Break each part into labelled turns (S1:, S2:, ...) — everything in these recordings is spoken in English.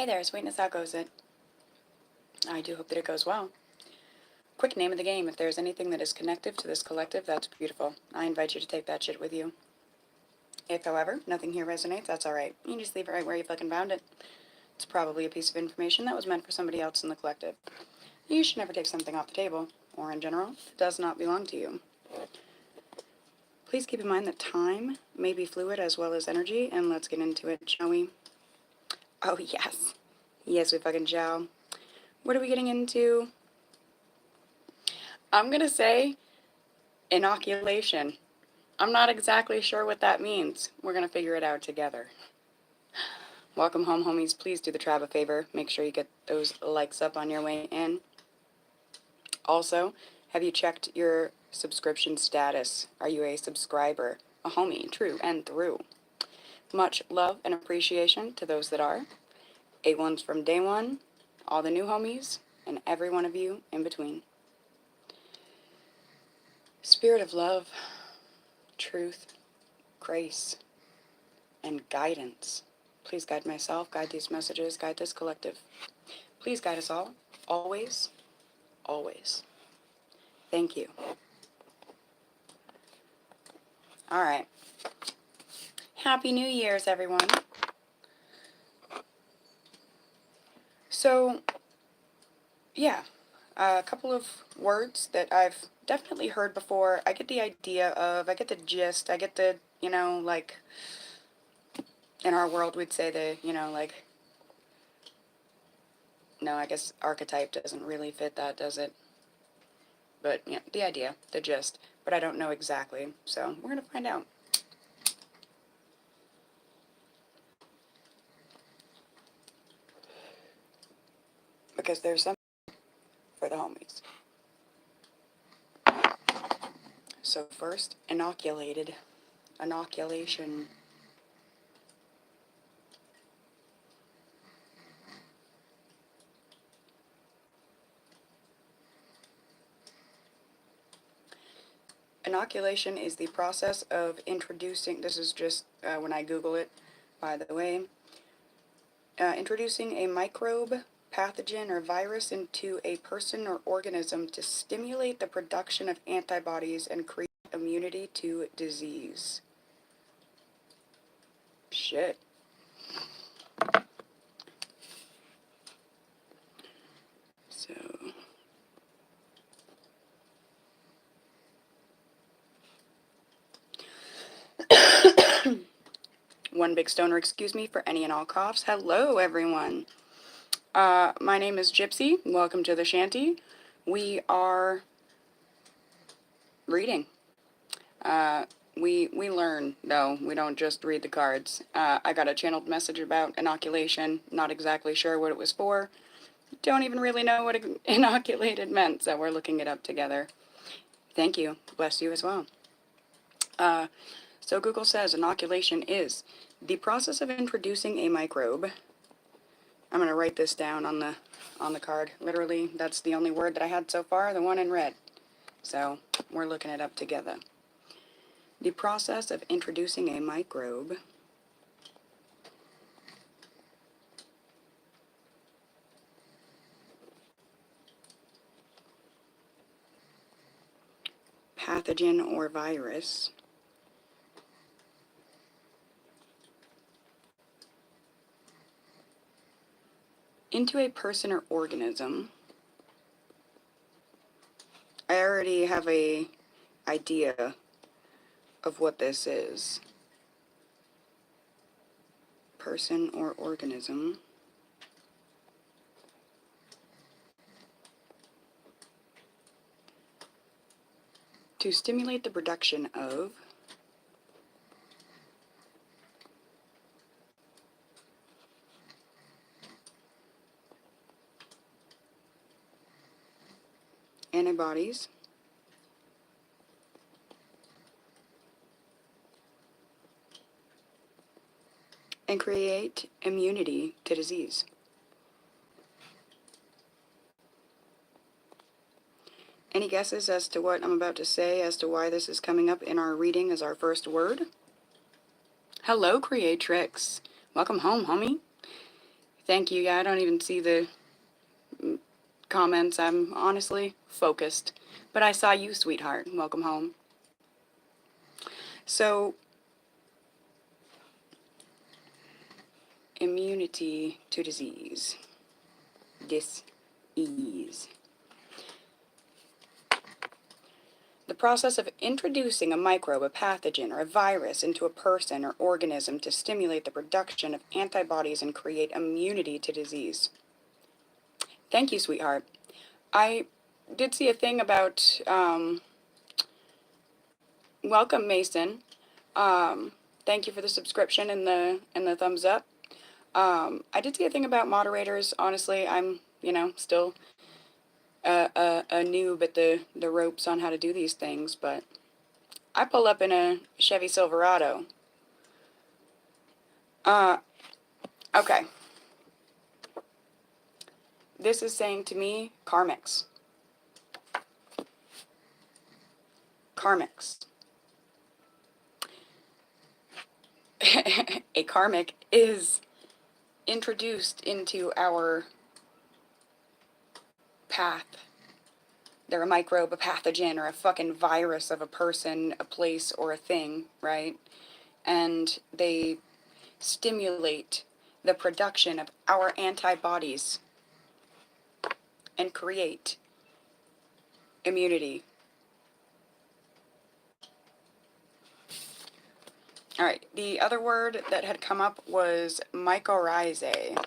S1: Hey there, sweetness, how goes it? I do hope that it goes well. Quick name of the game: if there's anything that is connective to this collective, that's beautiful. I invite you to take that shit with you. If, however, nothing here resonates, that's alright. You just leave it right where you fucking found it. It's probably a piece of information that was meant for somebody else in the collective. You should never take something off the table, or in general, it does not belong to you. Please keep in mind that time may be fluid as well as energy, and let's get into it, shall we? Oh, yes. Yes, we fucking shall. What are we getting into? I'm gonna say inoculation. I'm not exactly sure what that means. We're gonna figure it out together. Welcome home, homies. Please do the Trab a favor. Make sure you get those likes up on your way in. Also, have you checked your subscription status? Are you a subscriber? A homie, true and through. Much love and appreciation to those that are. A1s from day one, all the new homies, and every one of you in between. Spirit of love, truth, grace, and guidance. Please guide myself, guide these messages, guide this collective. Please guide us all, always, always. Thank you. All right. Happy New Year's, everyone. So, yeah, a couple of words that I've definitely heard before. I get the idea of, I get the gist, I get the, like, in our world we'd say like, no, I guess archetype doesn't really fit that, does it? But, yeah, the idea, the gist. But I don't know exactly, so we're going to find out. Because there's something for the homies. So first, inoculated. Inoculation. Inoculation is the process of introducing, this is just when I Google it, by the way, introducing a microbe, pathogen, or virus into a person or organism to stimulate the production of antibodies and create immunity to disease. Shit. So, one big stoner, excuse me for any and all coughs. Hello, everyone. My name is Gypsy. Welcome to the Shanty. We are reading. We learn, though. We don't just read the cards. I got a channeled message about inoculation. Not exactly sure what it was for. Don't even really know what inoculated meant, so we're looking it up together. Thank you. Bless you as well. So Google says inoculation is the process of introducing a microbe. I'm going to write this down on the card. Literally, that's the only word that I had so far, the one in red. So we're looking it up together. The process of introducing a microbe pathogen or virus into a person or organism. I already have a idea of what this is. Person or organism. To stimulate the production of antibodies and create immunity to disease. Any guesses as to what I'm about to say, as to why this is coming up in our reading as our first word? Hello, Creatrix. Welcome home, homie. Thank you. Yeah, I don't even see the comments. I'm honestly focused. But I saw you, sweetheart. Welcome home. So, immunity to disease. Dis-ease. The process of introducing a microbe, a pathogen, or a virus into a person or organism to stimulate the production of antibodies and create immunity to disease. Thank you, sweetheart. I did see a thing about, welcome, Mason. Thank you for the subscription and the thumbs up. I did see a thing about moderators. Honestly, I'm, still a noob at the ropes on how to do these things, but I pull up in a Chevy Silverado. Okay. This is saying to me, karmics. Karmics. A karmic is introduced into our path. They're a microbe, a pathogen, or a fucking virus of a person, a place, or a thing, right? And they stimulate the production of our antibodies and create immunity. All right, the other word that had come up was mycorrhizae.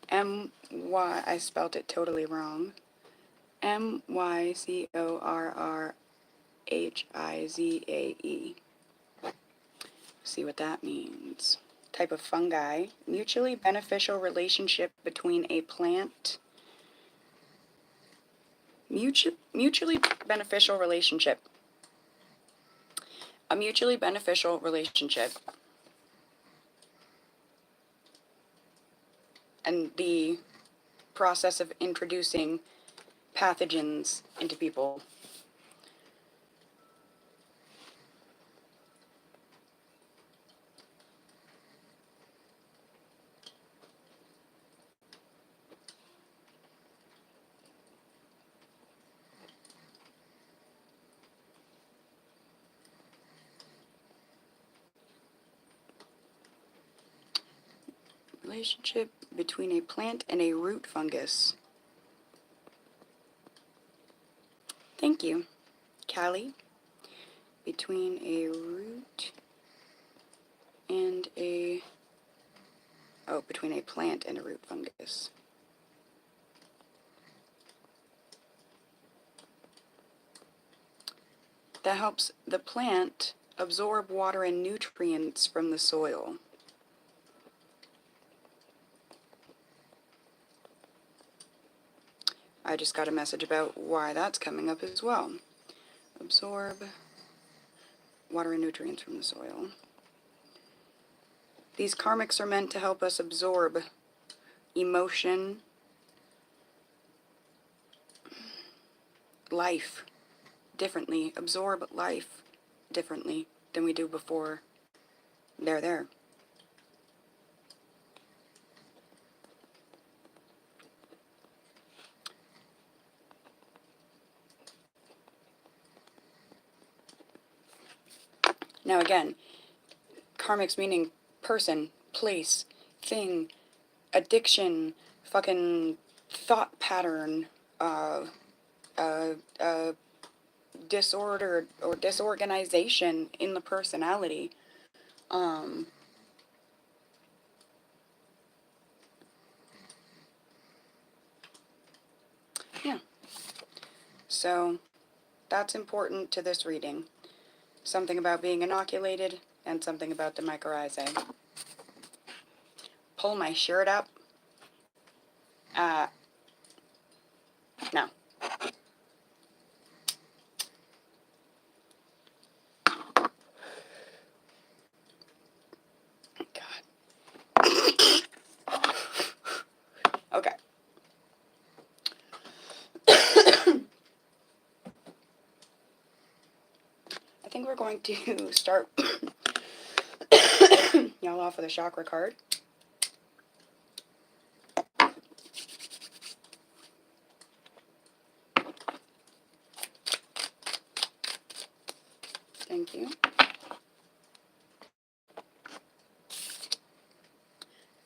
S1: M-Y, I spelled it totally wrong. Mycorrhizae. See what that means. Type of fungi. Mutually beneficial relationship between a plant. Mutually beneficial relationship. A mutually beneficial relationship. And the process of introducing pathogens into people. Relationship between a plant and a root fungus. Thank you, Callie. Between a root and a... Oh, between a plant and a root fungus. That helps the plant absorb water and nutrients from the soil. I just got a message about why that's coming up as well. Absorb water and nutrients from the soil. These karmics are meant to help us absorb emotion, life differently, absorb life differently than we do before they're there. Now again, karmics meaning person, place, thing, addiction, fucking thought pattern, disorder or disorganization in the personality. Yeah. So that's important to this reading. Something about being inoculated and something about the mycorrhizae. Pull my shirt up. No. God. Okay. we're going to start y'all off with a chakra card. Thank you.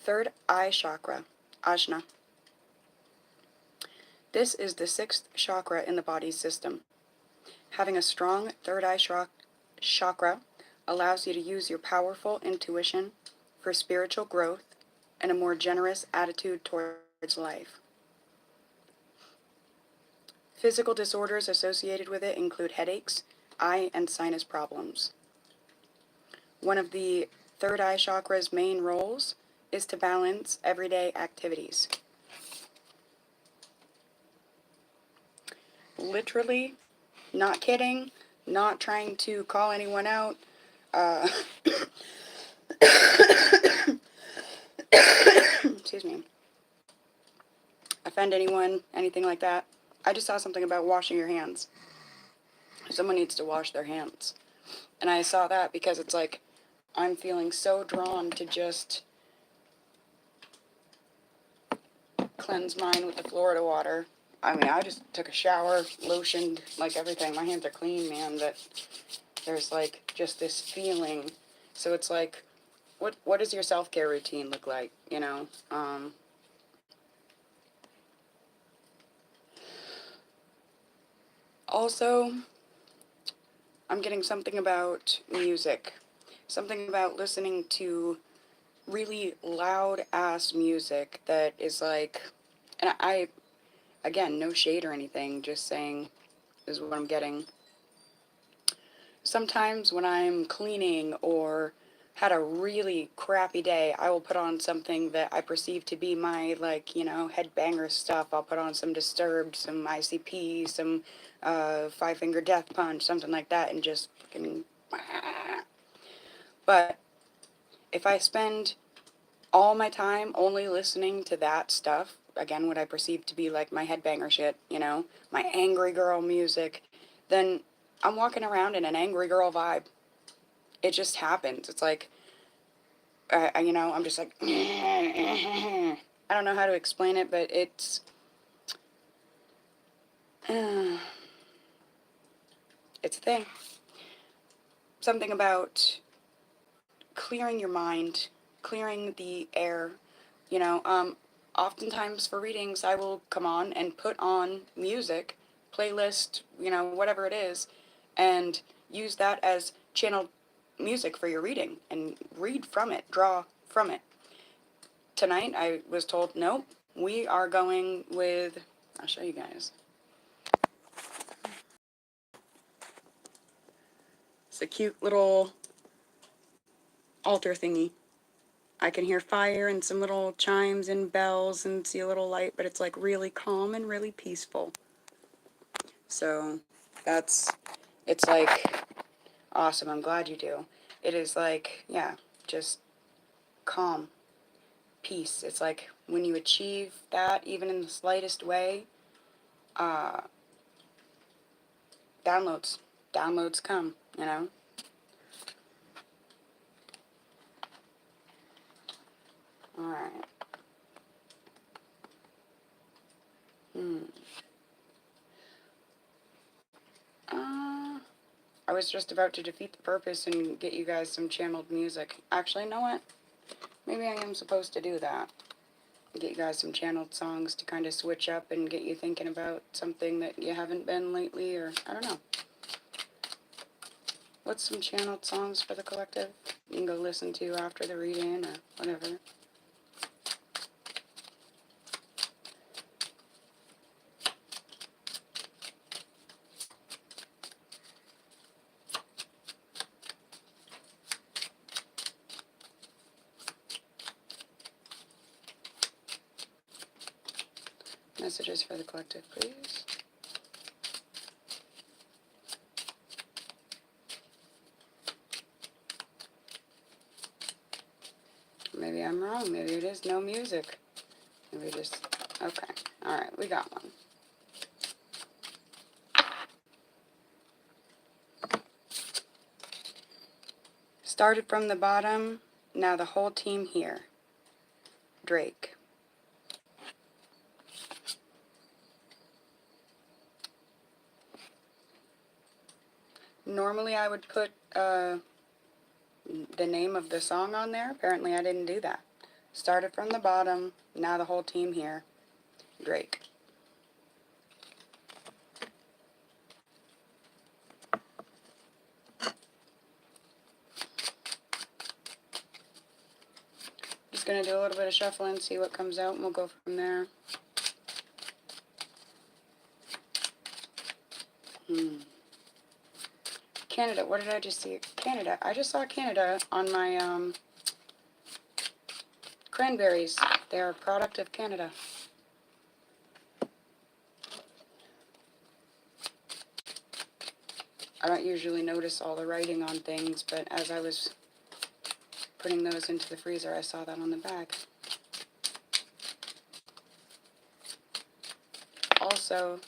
S1: Third eye chakra, Ajna. This is the sixth chakra in the body's system. Having a strong third eye chakra allows you to use your powerful intuition for spiritual growth and a more generous attitude towards life. Physical disorders associated with it include headaches, eye and sinus problems. One of the third eye chakra's main roles is to balance everyday activities. Literally, not kidding, not trying to call anyone out, excuse me, offend anyone, anything like that. I just saw something about washing your hands. Someone needs to wash their hands. And I saw that because it's like, I'm feeling so drawn to just cleanse mine with the Florida water. I mean, I just took a shower, lotioned, like everything. My hands are clean, man, but there's like just this feeling. So it's like, what does your self-care routine look like, you know? Also, I'm getting something about music. Something about listening to really loud-ass music that is like, and again, no shade or anything, just saying is what I'm getting. Sometimes when I'm cleaning or had a really crappy day, I will put on something that I perceive to be my, like, you know, headbanger stuff. I'll put on some Disturbed, some ICP, some Five Finger Death Punch, something like that, and just fucking... But if I spend all my time only listening to that stuff, again, what I perceive to be like my headbanger shit, you know, my angry girl music, then I'm walking around in an angry girl vibe. It just happens. It's like, you know, I'm just like, I don't know how to explain it, but it's a thing. Something about clearing your mind, clearing the air, you know. Oftentimes for readings, I will come on and put on music, playlist, you know, whatever it is, and use that as channel music for your reading and read from it, draw from it. Tonight I was told, nope, we are going with, I'll show you guys. It's a cute little altar thingy. I can hear fire and some little chimes and bells and see a little light, but it's like really calm and really peaceful. So it's like awesome. I'm glad you do. It is like, yeah, just calm, peace. It's like when you achieve that, even in the slightest way, uh, downloads come, you know? Alright. I was just about to defeat the purpose and get you guys some channeled music. Actually, you know what? Maybe I am supposed to do that. Get you guys some channeled songs to kind of switch up and get you thinking about something that you haven't been lately, or I don't know. What's some channeled songs for the collective you can go listen to after the reading or whatever. Messages for the collective, please. Maybe I'm wrong. Maybe it is no music. Maybe just... Okay. Alright, we got one. Started from the bottom, now the whole team here. Drake. Normally I would put the name of the song on there. Apparently I didn't do that. Started from the bottom, now the whole team here. Drake. Just going to do a little bit of shuffling, see what comes out, and we'll go from there. Canada, what did I just see? Canada. I just saw Canada on my cranberries. They're a product of Canada. I don't usually notice all the writing on things, but as I was putting those into the freezer, I saw that on the bag. Also,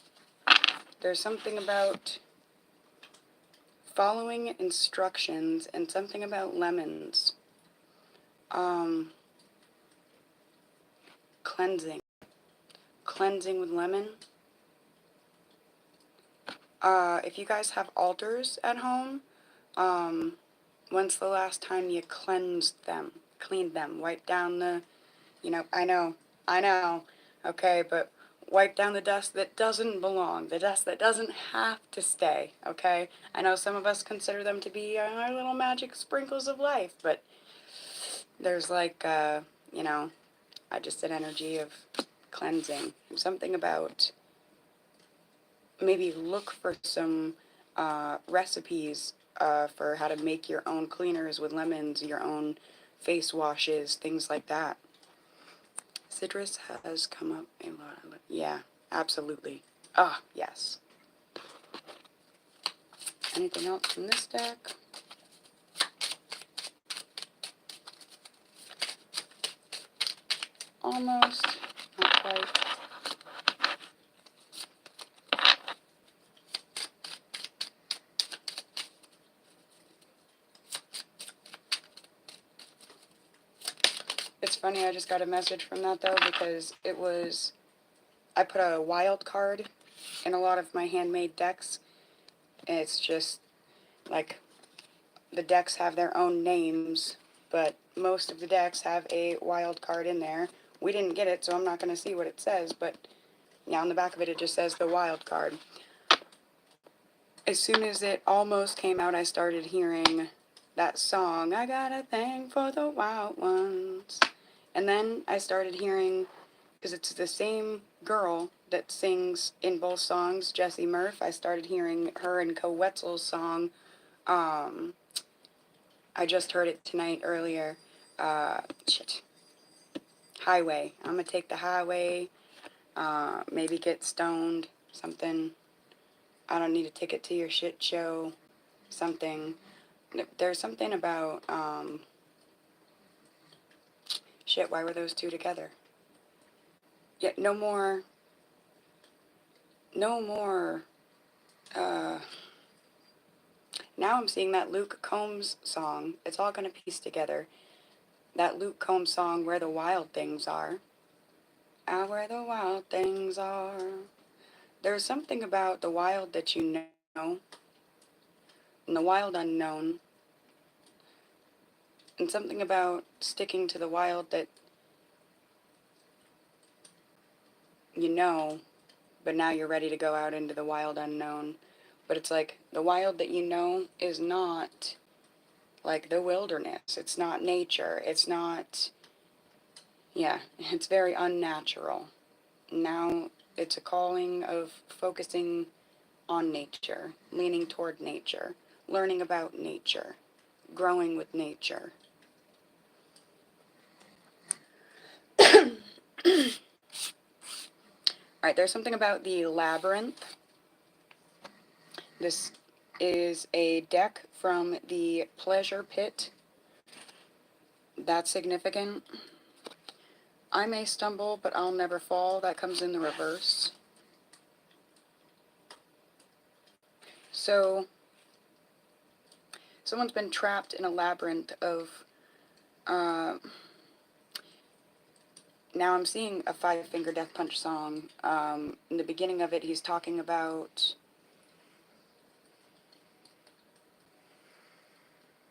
S1: there's something about following instructions and something about lemons. Cleansing. Cleansing with lemon. If you guys have altars at home, when's the last time you cleansed them? Cleaned them? Wiped down the, I know, okay, but wipe down the dust that doesn't belong, the dust that doesn't have to stay, okay? I know some of us consider them to be our little magic sprinkles of life, but there's like, just an energy of cleansing. Something about maybe look for some recipes for how to make your own cleaners with lemons, your own face washes, things like that. Citrus has come up a lot. Yeah, absolutely. Ah, yes. Anything else from this deck? Almost. Not quite. It's funny, I just got a message from that though, because it was, I put a wild card in a lot of my handmade decks, and it's just, like, the decks have their own names, but most of the decks have a wild card in there. We didn't get it, so I'm not going to see what it says, but yeah, on the back of it, it just says the wild card. As soon as it almost came out, I started hearing that song, I got a thing for the wild ones. And then I started hearing, because it's the same girl that sings in both songs, Jessie Murph, I started hearing her and Co Wetzel's song, I just heard it tonight earlier, Highway. I'm gonna take the highway, maybe get stoned, something. I don't need a ticket to your shit show, something. There's something about, shit, why were those two together? Yeah, no more, now I'm seeing that Luke Combs song. It's all gonna piece together. That Luke Combs song, Where the Wild Things Are. Ah, where the wild things are. There's something about the wild that you know, and the wild unknown, and something about sticking to the wild that you know, but now you're ready to go out into the wild unknown. But it's like the wild that you know is not like the wilderness. It's not nature. It's not, yeah, it's very unnatural. Now it's a calling of focusing on nature, leaning toward nature, learning about nature, growing with nature. Alright, there's something about the labyrinth. This is a deck from the Pleasure Pit. That's significant. I may stumble, but I'll never fall. That comes in the reverse. So Someone's been trapped in a labyrinth of, now I'm seeing a Five Finger Death Punch song. In the beginning of it, he's talking about,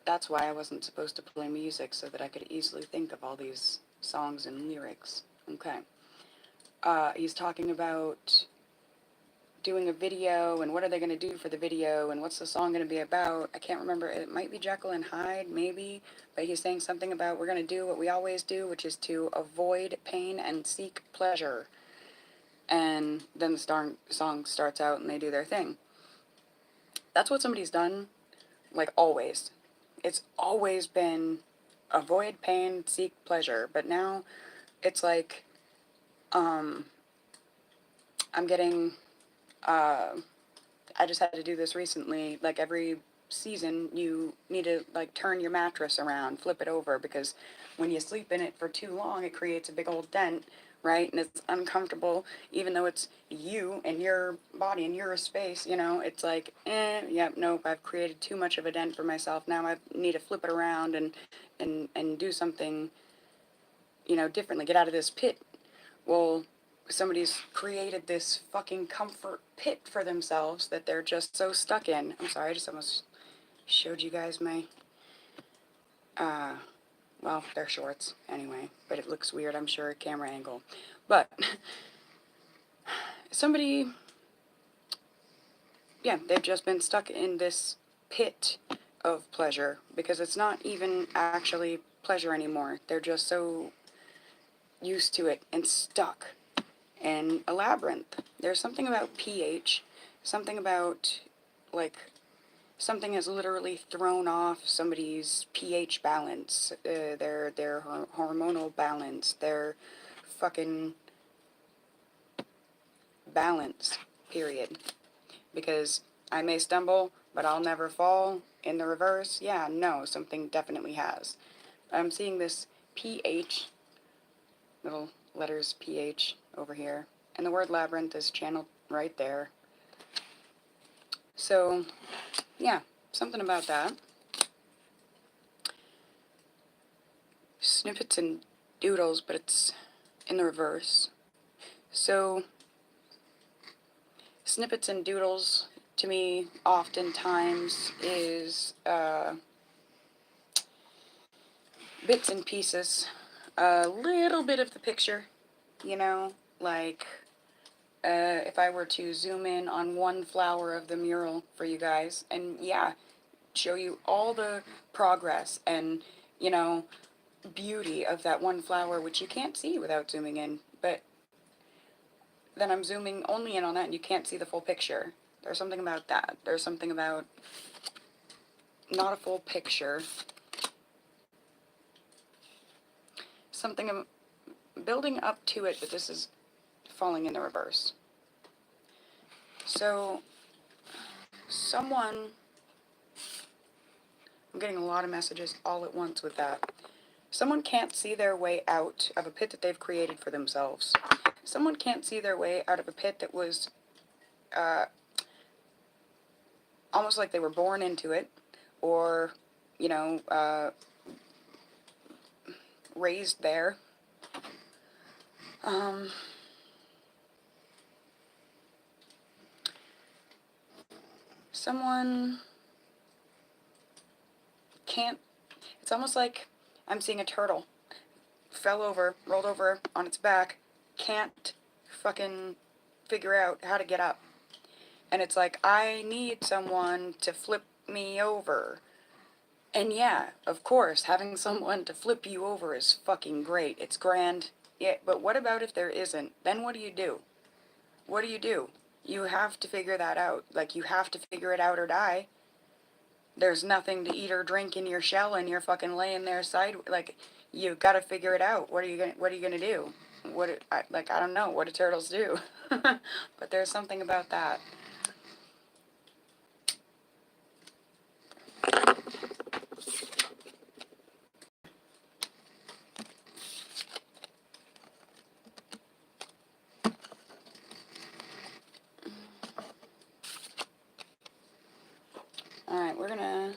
S1: that's why I wasn't supposed to play music, so that I could easily think of all these songs and lyrics. Okay. He's talking about doing a video, and what are they going to do for the video, and what's the song going to be about. I can't remember. It might be Jekyll and Hyde, maybe, but he's saying something about we're going to do what we always do, which is to avoid pain and seek pleasure. And then the song starts out and they do their thing. That's what somebody's done, like, always. It's always been avoid pain, seek pleasure, but now it's like, I'm getting, I just had to do this recently. Like, every season, you need to, like, turn your mattress around, flip it over, because when you sleep in it for too long, it creates a big old dent, right? And it's uncomfortable, even though it's you and your body and your space, you know? It's like, yep, nope, I've created too much of a dent for myself. Now I need to flip it around and do something, you know, differently. Get out of this pit. Well, somebody's created this fucking comfort pit for themselves that they're just so stuck in. I'm sorry, I just almost showed you guys my, well, they're shorts anyway, but it looks weird, I'm sure, camera angle. But somebody, yeah, they've just been stuck in this pit of pleasure because it's not even actually pleasure anymore. They're just so used to it and stuck in a labyrinth. There's something about pH, something about, like, something has literally thrown off somebody's pH balance, their hormonal balance, their fucking balance, period. Because I may stumble, but I'll never fall. In the reverse, yeah, no, something definitely has. I'm seeing this pH, little letters pH over here, and the word labyrinth is channeled right there. So, yeah, something about that. Snippets and doodles, but it's in the reverse. So, snippets and doodles, to me, oftentimes is bits and pieces, a little bit of the picture, you know, like, if I were to zoom in on one flower of the mural for you guys, and yeah, show you all the progress and, you know, beauty of that one flower, which you can't see without zooming in, but then I'm zooming only in on that and you can't see the full picture. There's something about that. There's something about not a full picture. Something building up to it, but this is falling in the reverse. So, someone, I'm getting a lot of messages all at once with that. Someone can't see their way out of a pit that they've created for themselves. Someone can't see their way out of a pit that was almost like they were born into it, or, you know, raised there. Someone can't, it's almost like I'm seeing a turtle. Fell over, rolled over on its back, can't fucking figure out how to get up. And it's like, I need someone to flip me over. And yeah, of course, having someone to flip you over is fucking great. It's grand. Yeah, but what about if there isn't? Then what do you do? What do you do? You have to figure that out. Like, you have to figure it out or die. There's nothing to eat or drink in your shell and you're fucking laying there like, you've got to figure it out. What are you gonna do? I don't know. What do turtles do? But there's something about that. Alright, we're gonna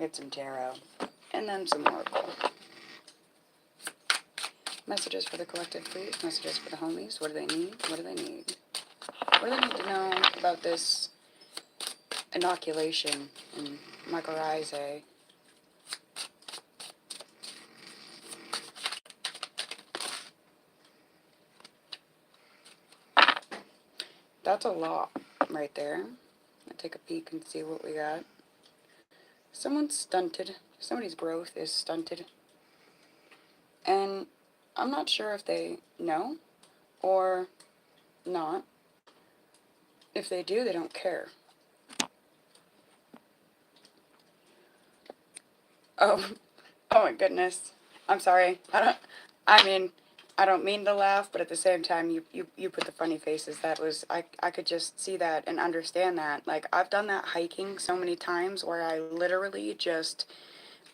S1: get some tarot. And then some oracle. Messages for the collective, please. Messages for the homies. What do they need? What do they need? What do they need to know about this inoculation in mycorrhizae? That's a lot right there. I'll take a peek and see what we got. Someone's stunted. Somebody's growth is stunted. And I'm not sure if they know or not. If they do, they don't care. Oh, oh my goodness. I'm sorry. I don't mean to laugh, but at the same time, you put the funny faces. That was, I could just see that and understand that. Like, I've done that hiking so many times where I literally just,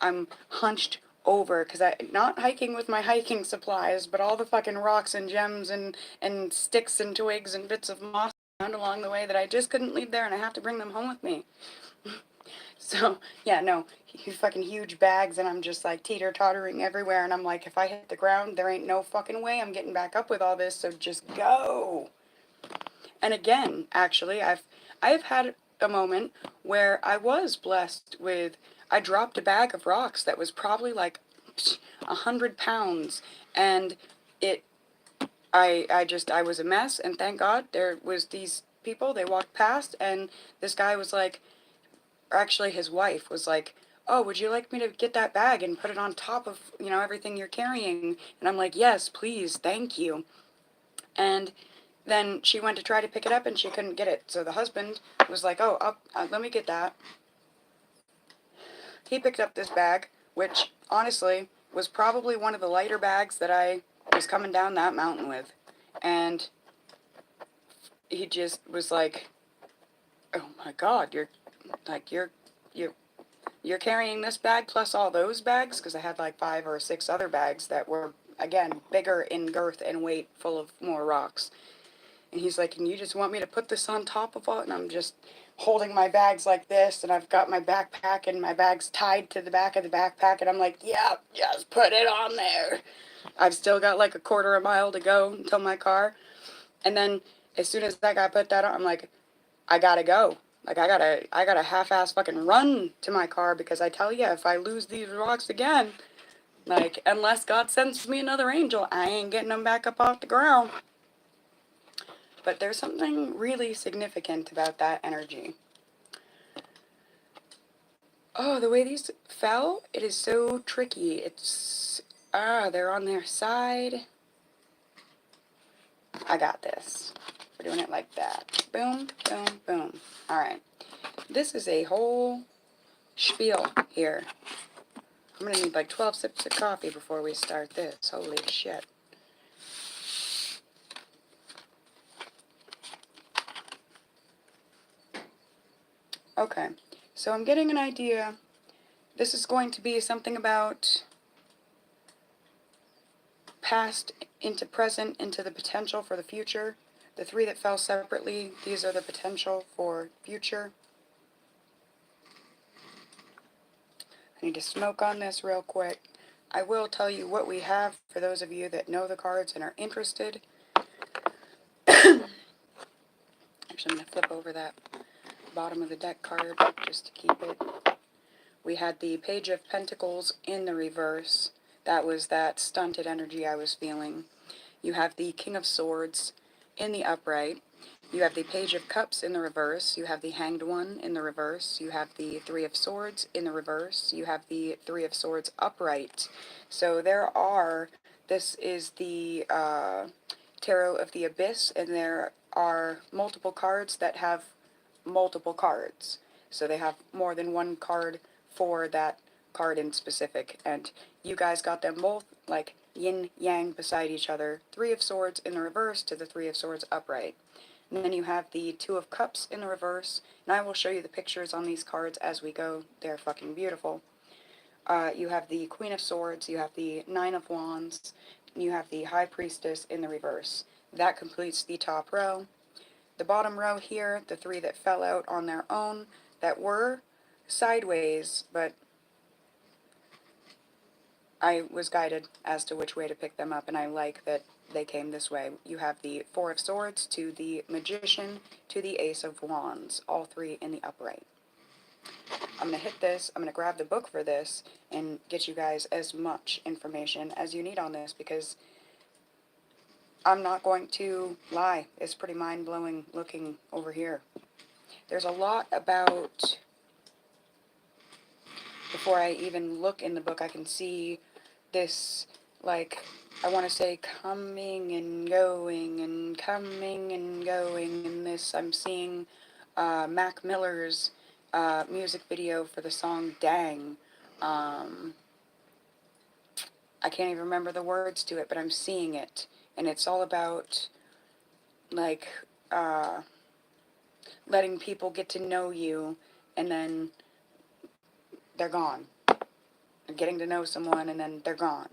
S1: I'm hunched over, because not hiking with my hiking supplies, but all the fucking rocks and gems and sticks and twigs and bits of moss found along the way that I just couldn't leave there, and I have to bring them home with me. So, yeah, no, fucking huge bags, and I'm just like teeter-tottering everywhere, and I'm like, if I hit the ground, there ain't no fucking way I'm getting back up with all this, so just go. And again, actually, I've had a moment where I was blessed with, I dropped a bag of rocks that was probably like 100 pounds, and it, I was a mess, and thank God there was these people, they walked past, and this guy was like, or actually his wife was like, oh, would you like me to get that bag and put it on top of, everything you're carrying? And I'm like, yes, please, thank you. And then she went to try to pick it up and she couldn't get it. So the husband was like, oh, let me get that. He picked up this bag, which honestly was probably one of the lighter bags that I was coming down that mountain with. And he just was like, oh my God, you're carrying this bag plus all those bags? Because I had like 5 or 6 other bags that were, again, bigger in girth and weight, full of more rocks. And he's like, and you just want me to put this on top of all? And I'm just holding my bags like this, and I've got my backpack, and my bag's tied to the back of the backpack, and I'm like, yeah, just put it on there. I've still got like a quarter of a mile to go until my car. And then as soon as I got put that on, I'm like, I gotta go. Like, I gotta half-ass fucking run to my car, because I tell you, if I lose these rocks again, like, unless God sends me another angel, I ain't getting them back up off the ground. But there's something really significant about that energy. Oh, the way these fell, it is so tricky. They're on their side. I got this. We're doing it like that. Boom, boom, boom. Alright. This is a whole spiel here. I'm gonna need like 12 sips of coffee before we start this. Holy shit. Okay, so I'm getting an idea. This is going to be something about past into present into the potential for the future. The 3 that fell separately, these are the potential for future. I need to smoke on this real quick. I will tell you what we have for those of you that know the cards and are interested. Actually, I'm going to flip over that bottom of the deck card just to keep it. We had the Page of Pentacles in the reverse. That was that stunted energy I was feeling. You have the King of Swords in the upright. You have the Page of Cups in the reverse. You have the Hanged One in the reverse. You have the 3 of Swords in the reverse. You have the 3 of Swords upright. So this is the Tarot of the Abyss, and there are multiple cards that have multiple cards. So they have more than one card for that card in specific, and you guys got them both like yin yang beside each other. 3 of Swords in the reverse to the 3 of Swords upright. And then you have the 2 of Cups in the reverse, and I will show you the pictures on these cards as we go. They're fucking beautiful. You have the Queen of Swords, you have the 9 of Wands, and you have the High Priestess in the reverse. That completes the top row. The bottom row here, the 3 that fell out on their own, that were sideways, but I was guided as to which way to pick them up, and I like that they came this way. You have the Four of Swords to the Magician to the Ace of Wands, all three in the upright. I'm going to hit this, I'm going to grab the book for this, and get you guys as much information as you need on this, because I'm not going to lie. It's pretty mind-blowing looking over here. There's a lot about, before I even look in the book, I can see this, like, I want to say coming and going and coming and going, and this, I'm seeing Mac Miller's music video for the song Dang. I can't even remember the words to it, but I'm seeing it, and it's all about, like, letting people get to know you, and then they're gone. Getting to know someone, and then they're gone.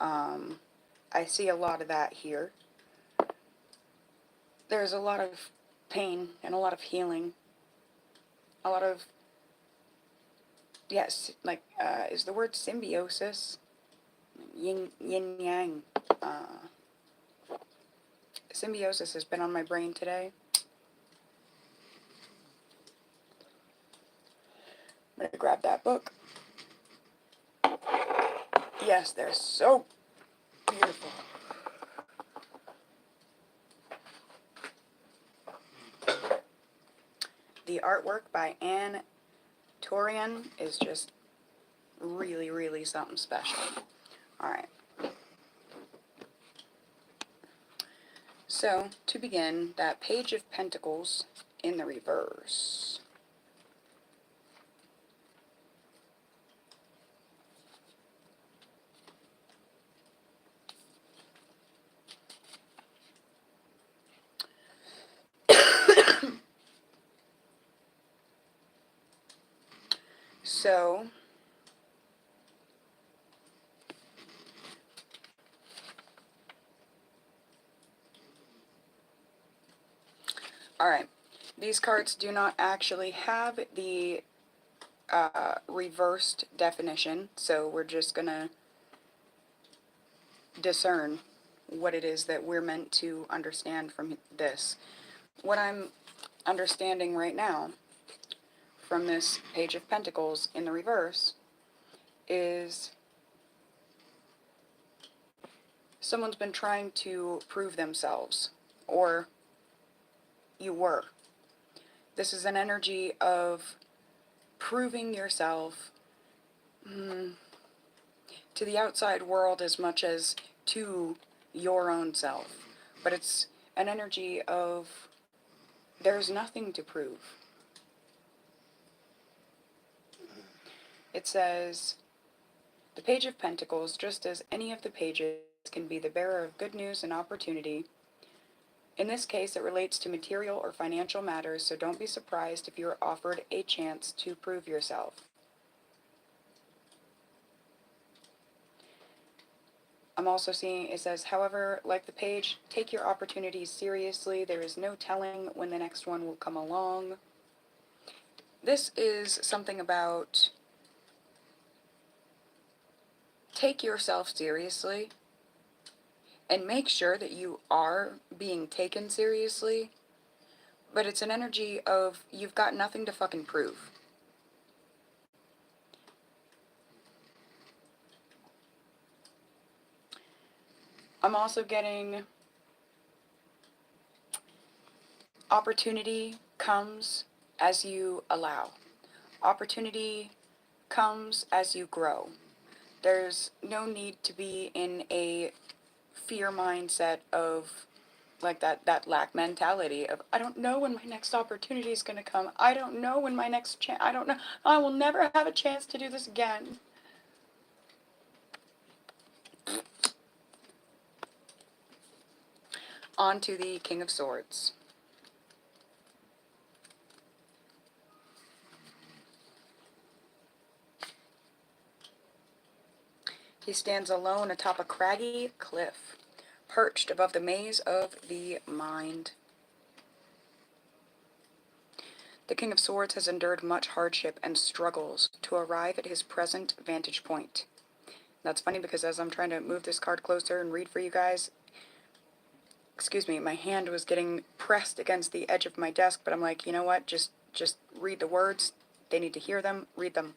S1: I see a lot of that here. There's a lot of pain and a lot of healing. A lot of, yes, like, is the word symbiosis? Yin yang. Symbiosis has been on my brain today. I'm going to grab that book. Yes, they're so beautiful. The artwork by Anne Torian is just really, really something special. Alright. So, to begin, that Page of Pentacles in the reverse. So, alright, these cards do not actually have the reversed definition, so we're just gonna discern what it is that we're meant to understand from this. What I'm understanding right now from this Page of Pentacles in the reverse is someone's been trying to prove themselves, or you were. This is an energy of proving yourself to the outside world as much as to your own self. But it's an energy of there's nothing to prove. It says, the Page of Pentacles, just as any of the pages, can be the bearer of good news and opportunity. In this case, it relates to material or financial matters, so don't be surprised if you are offered a chance to prove yourself. I'm also seeing, it says, however, like the page, take your opportunities seriously. There is no telling when the next one will come along. This is something about take yourself seriously and make sure that you are being taken seriously, but it's an energy of you've got nothing to fucking prove. I'm also getting opportunity comes as you allow. Opportunity comes as you grow. There's no need to be in a fear mindset of like that lack mentality of I don't know when my next opportunity is going to come. I don't know when my next chance. I don't know. I will never have a chance to do this again. On to the King of Swords. He stands alone atop a craggy cliff, perched above the maze of the mind. The King of Swords has endured much hardship and struggles to arrive at his present vantage point. That's funny because as I'm trying to move this card closer and read for you guys, excuse me, my hand was getting pressed against the edge of my desk, but I'm like, you know what, just read the words. They need to hear them, read them.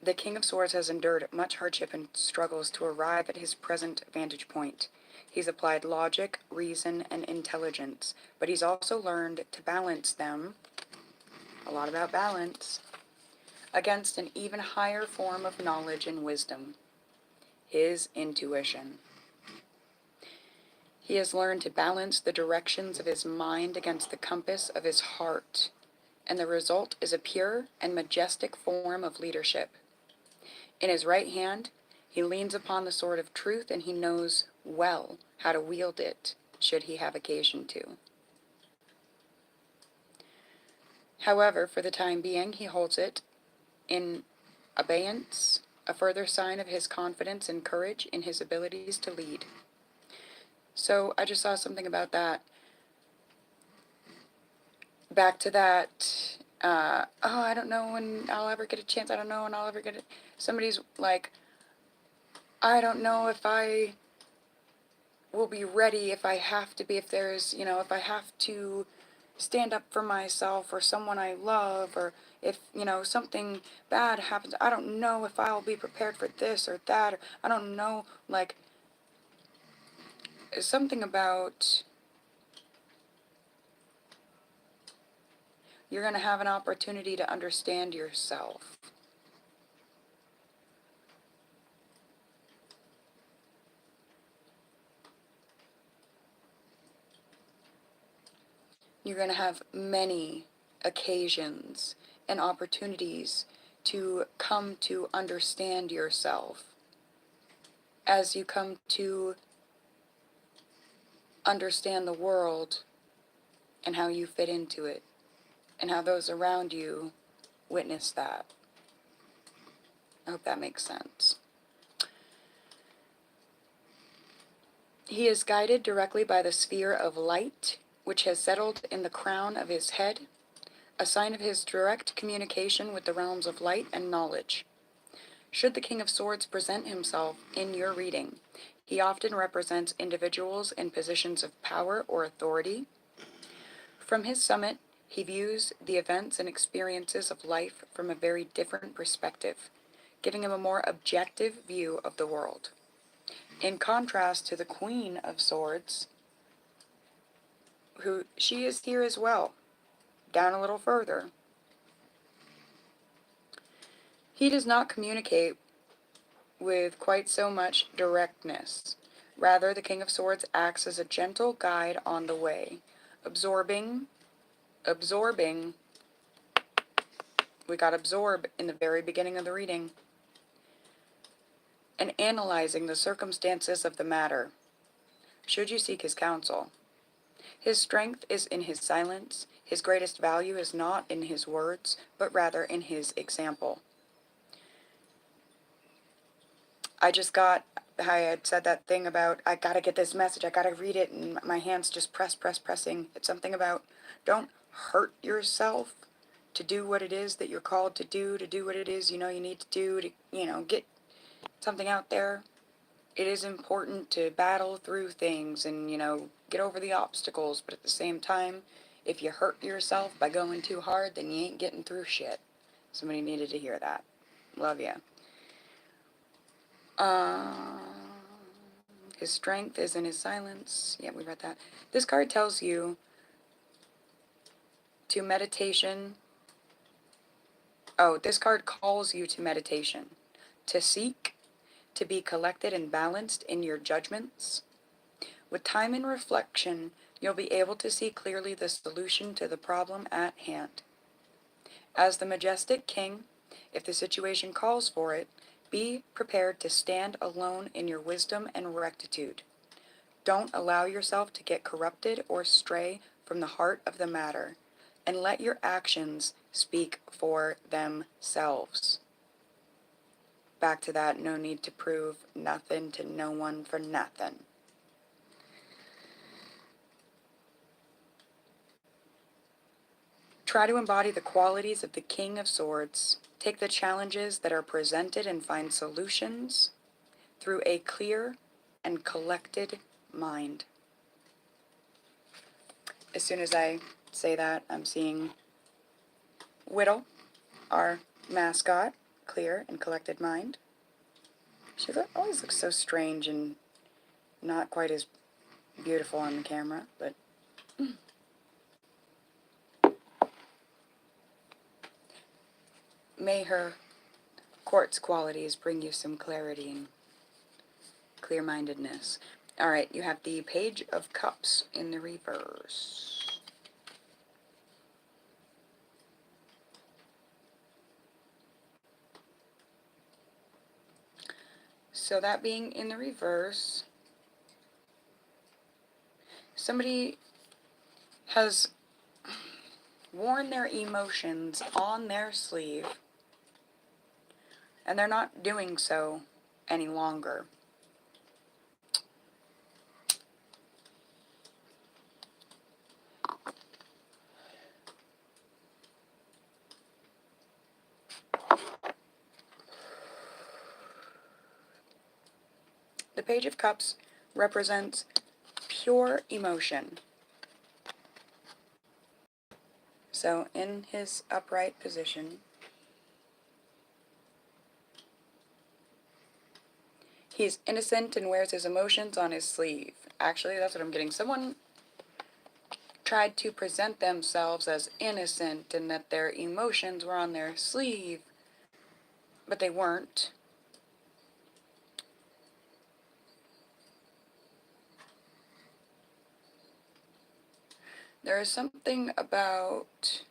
S1: The King of Swords has endured much hardship and struggles to arrive at his present vantage point. He's applied logic, reason, and intelligence, but he's also learned to balance them, a lot about balance, against an even higher form of knowledge and wisdom, his intuition. He has learned to balance the directions of his mind against the compass of his heart, and the result is a pure and majestic form of leadership. In his right hand, he leans upon the sword of truth, and he knows well how to wield it, should he have occasion to. However, for the time being, he holds it in abeyance, a further sign of his confidence and courage in his abilities to lead. So I just saw something about that. Back to that, I don't know when I'll ever get a chance. I don't know when I'll ever get it. Somebody's like, I don't know if I will be ready, if I have to be, if there's, if I have to stand up for myself or someone I love, or if, something bad happens. I don't know if I'll be prepared for this or that, or I don't know, like, something about you're going to have an opportunity to understand yourself. You're going to have many occasions and opportunities to come to understand yourself as you come to understand the world and how you fit into it and how those around you witness that. I hope that makes sense. He is guided directly by the sphere of light, which has settled in the crown of his head, a sign of his direct communication with the realms of light and knowledge. Should the King of Swords present himself in your reading, he often represents individuals in positions of power or authority. From his summit, he views the events and experiences of life from a very different perspective, giving him a more objective view of the world. In contrast to the Queen of Swords, who she is here as well, down a little further. He does not communicate with quite so much directness. Rather, the King of Swords acts as a gentle guide on the way, absorbing, we got absorb in the very beginning of the reading, and analyzing the circumstances of the matter, should you seek his counsel. His strength is in his silence. His greatest value is not in his words, but rather in his example. I had said that thing about, I gotta get this message, I gotta read it, and my hands just pressing. It's something about, don't hurt yourself to do what it is that you're called to do what it is you need to do to, get something out there. It is important to battle through things and, get over the obstacles, but at the same time, if you hurt yourself by going too hard, then you ain't getting through shit. Somebody needed to hear that. Love ya. His strength is in his silence. Yeah, we read that. This card tells you to meditation. Oh, this card calls you to meditation, to seek, to be collected and balanced in your judgments. With time and reflection, you'll be able to see clearly the solution to the problem at hand. As the majestic king, if the situation calls for it, be prepared to stand alone in your wisdom and rectitude. Don't allow yourself to get corrupted or stray from the heart of the matter, and let your actions speak for themselves. Back to that, no need to prove nothing to no one for nothing. Try to embody the qualities of the King of Swords. Take the challenges that are presented and find solutions through a clear and collected mind. As soon as I say that, I'm seeing Whittle, our mascot, clear and collected mind. She always looks so strange and not quite as beautiful on the camera, but may her quartz qualities bring you some clarity and clear-mindedness. Alright, you have the Page of Cups in the reverse. So that being in the reverse, somebody has worn their emotions on their sleeve, and they're not doing so any longer. The Page of Cups represents pure emotion. So in his upright position, he's innocent and wears his emotions on his sleeve. Actually, that's what I'm getting. Someone tried to present themselves as innocent and that their emotions were on their sleeve, but they weren't. There is something about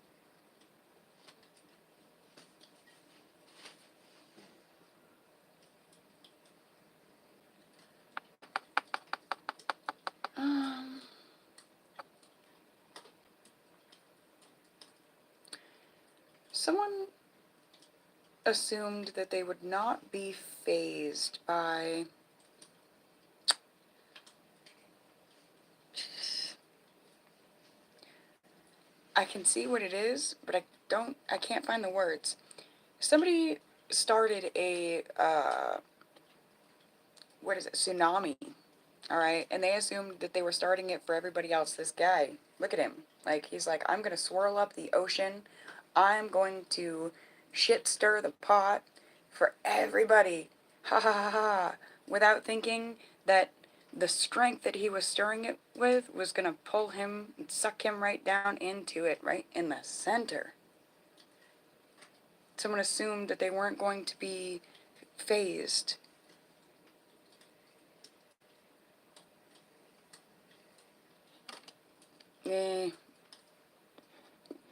S1: someone assumed that they would not be fazed by I can see what it is, but I can't find the words. Somebody started a, what is it, tsunami, alright? And they assumed that they were starting it for everybody else. This guy, look at him. Like, he's like, I'm gonna swirl up the ocean. I'm going to shit stir the pot for everybody. Ha ha ha ha. Without thinking that the strength that he was stirring it with was gonna pull him and suck him right down into it, right in the center. Someone assumed that they weren't going to be phased.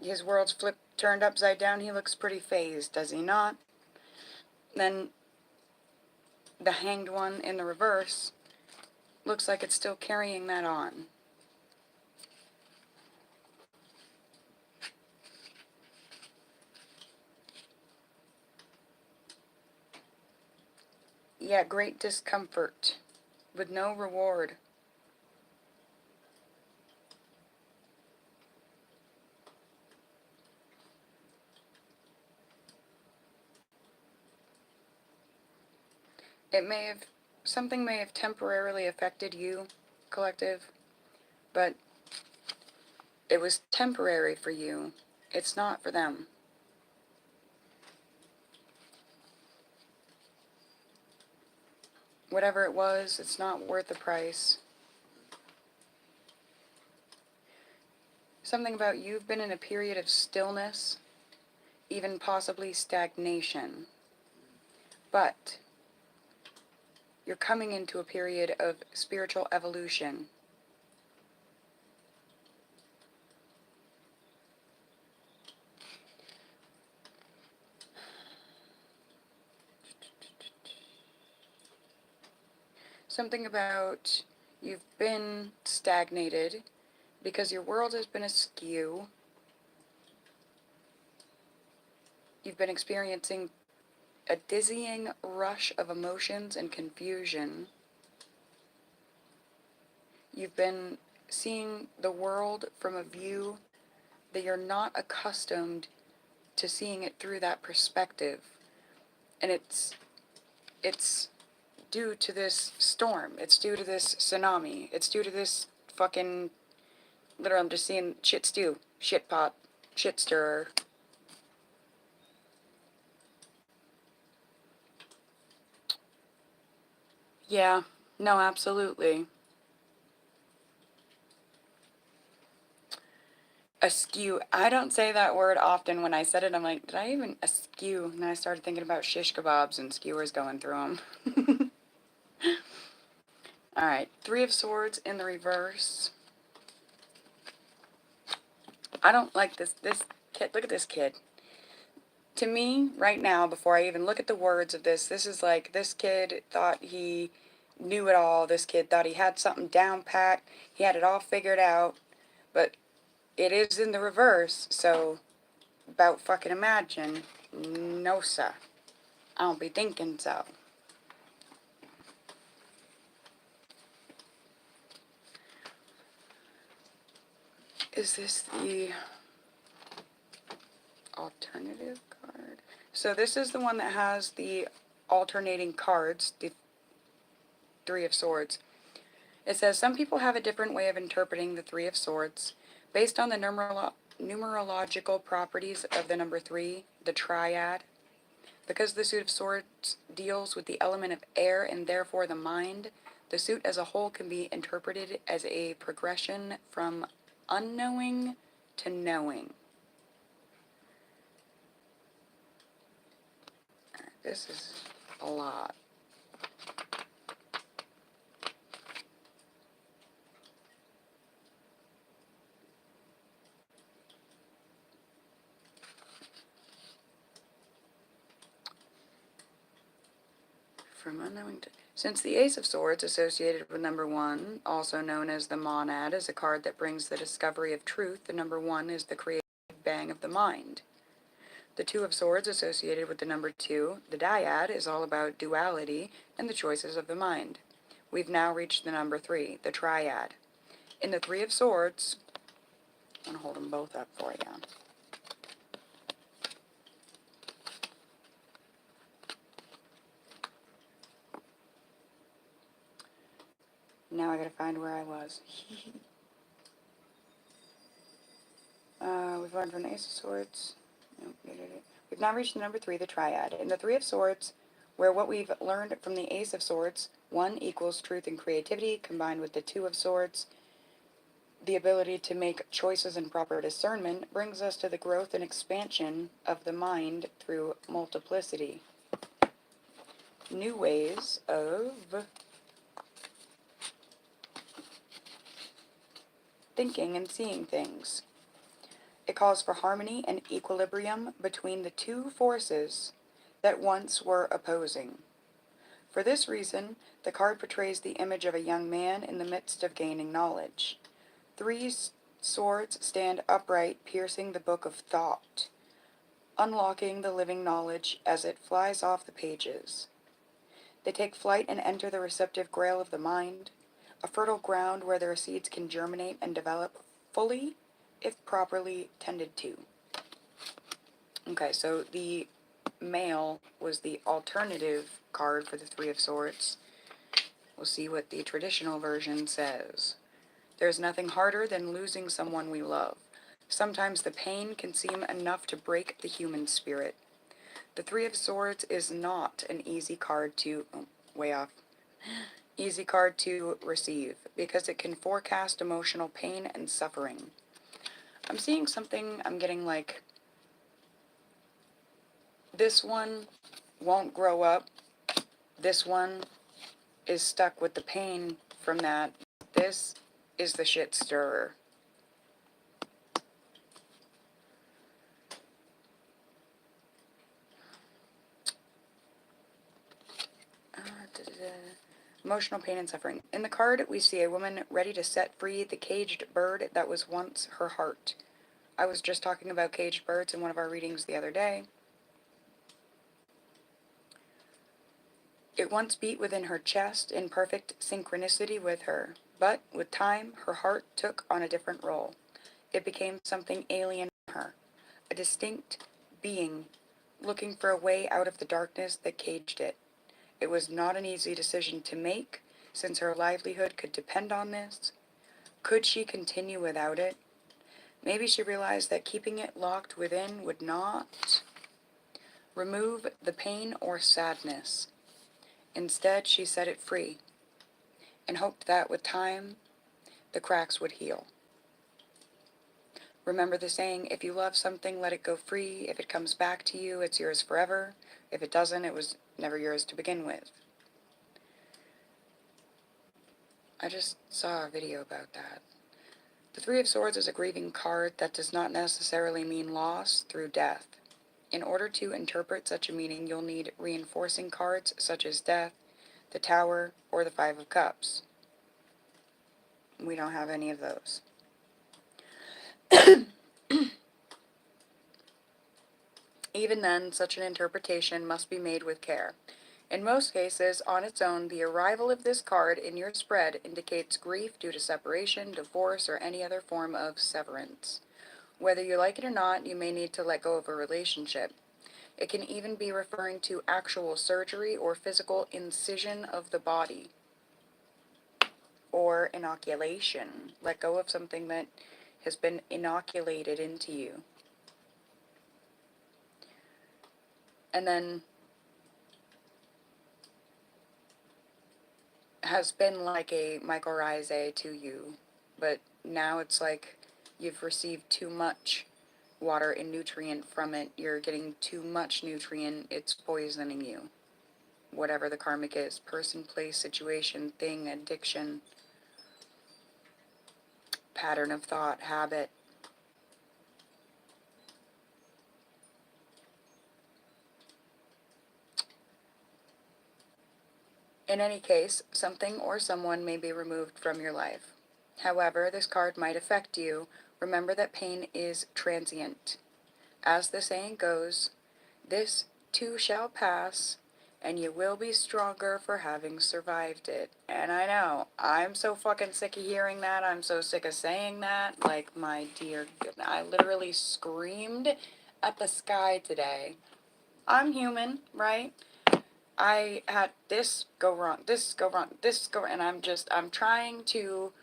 S1: His world's turned upside down. He looks pretty phased, does he not? Then the Hanged One in the reverse looks like it's still carrying that on. Yeah, great discomfort with no reward. Something may have temporarily affected you, collective, but it was temporary for you. It's not for them. Whatever it was, it's not worth the price. Something about you've been in a period of stillness, even possibly stagnation. But you're coming into a period of spiritual evolution. Something about you've been stagnated because your world has been askew. You've been experiencing a dizzying rush of emotions and confusion. You've been seeing the world from a view that you're not accustomed to seeing it through that perspective. And it's due to this storm. It's due to this tsunami. It's due to this fucking, literally, I'm just seeing shit stew, shit pot, shit stirrer. Yeah, no, absolutely. Askew. I don't say that word often. When I said it, I'm like, did I even askew? And then I started thinking about shish kebabs and skewers going through them. All right, Three of Swords in the reverse. I don't like this kid. Look at this kid. To me, right now, before I even look at the words of this is like, this kid thought he knew it all. This kid thought he had something down pat. He had it all figured out. But it is in the reverse, so about fucking imagine. No, sir. I don't be thinking so. Is this the alternative card? So this is the one that has the alternating cards, the Three of Swords. It says, some people have a different way of interpreting the Three of Swords. Based on the numerological properties of the number 3, the triad, because the suit of swords deals with the element of air and therefore the mind, the suit as a whole can be interpreted as a progression from unknowing to knowing. This is a lot. From unknowing to... Since the Ace of Swords, associated with number 1, also known as the monad, is a card that brings the discovery of truth, the number 1 is the creative bang of the mind. The Two of Swords, associated with the number 2, the dyad, is all about duality and the choices of the mind. We've now reached the number 3, the triad. In the Three of Swords, I'm going to hold them both up for you. Now I gotta find where I was. We've learned from the Ace of Swords. We've now reached the number 3, the triad. In the Three of Swords, where what we've learned from the Ace of Swords, 1 equals truth and creativity, combined with the Two of Swords, the ability to make choices and proper discernment, brings us to the growth and expansion of the mind through multiplicity. New ways of thinking and seeing things. It calls for harmony and equilibrium between the two forces that once were opposing. For this reason, the card portrays the image of a young man in the midst of gaining knowledge. 3 swords stand upright, piercing the book of thought, unlocking the living knowledge as it flies off the pages. They take flight and enter the receptive grail of the mind, a fertile ground where their seeds can germinate and develop fully if properly tended to. Okay, so the male was the alternative card for the Three of Swords. We'll see what the traditional version says. There's nothing harder than losing someone we love. Sometimes the pain can seem enough to break the human spirit. The Three of Swords is not an easy card to... Oh, way off. Easy card to receive, because it can forecast emotional pain and suffering. I'm seeing something, I'm getting like, this one won't grow up. This one is stuck with the pain from that. This is the shit stirrer. Emotional pain and suffering. In the card, we see a woman ready to set free the caged bird that was once her heart. I was just talking about caged birds in one of our readings the other day. It once beat within her chest in perfect synchronicity with her, but with time, her heart took on a different role. It became something alien from her, a distinct being looking for a way out of the darkness that caged it. It was not an easy decision to make, since her livelihood could depend on this. Could she continue without it? Maybe she realized that keeping it locked within would not remove the pain or sadness. Instead, she set it free and hoped that with time, the cracks would heal. Remember the saying, if you love something, let it go free. If it comes back to you, it's yours forever. If it doesn't, it was never yours to begin with. I just saw a video about that. The Three of Swords is a grieving card that does not necessarily mean loss through death. In order to interpret such a meaning, you'll need reinforcing cards such as Death, the Tower, or the Five of Cups. We don't have any of those. Even then, such an interpretation must be made with care. In most cases, on its own, the arrival of this card in your spread indicates grief due to separation, divorce, or any other form of severance. Whether you like it or not, you may need to let go of a relationship. It can even be referring to actual surgery or physical incision of the body, or inoculation. Let go of something that has been inoculated into you. And then has been like a mycorrhizae to you, but now it's like you've received too much water and nutrient from it. You're getting too much nutrient, it's poisoning you. Whatever the karmic is, person, place, situation, thing, addiction, pattern of thought, habit. In any case, something or someone may be removed from your life. However, this card might affect you. Remember that pain is transient. As the saying goes, this too shall pass, and you will be stronger for having survived it. And I know, I'm so fucking sick of hearing that. I'm so sick of saying that. Like, my dear goodness, I literally screamed at the sky today. I'm human, right? I had this go wrong, this go wrong, this go wrong, and I'm trying to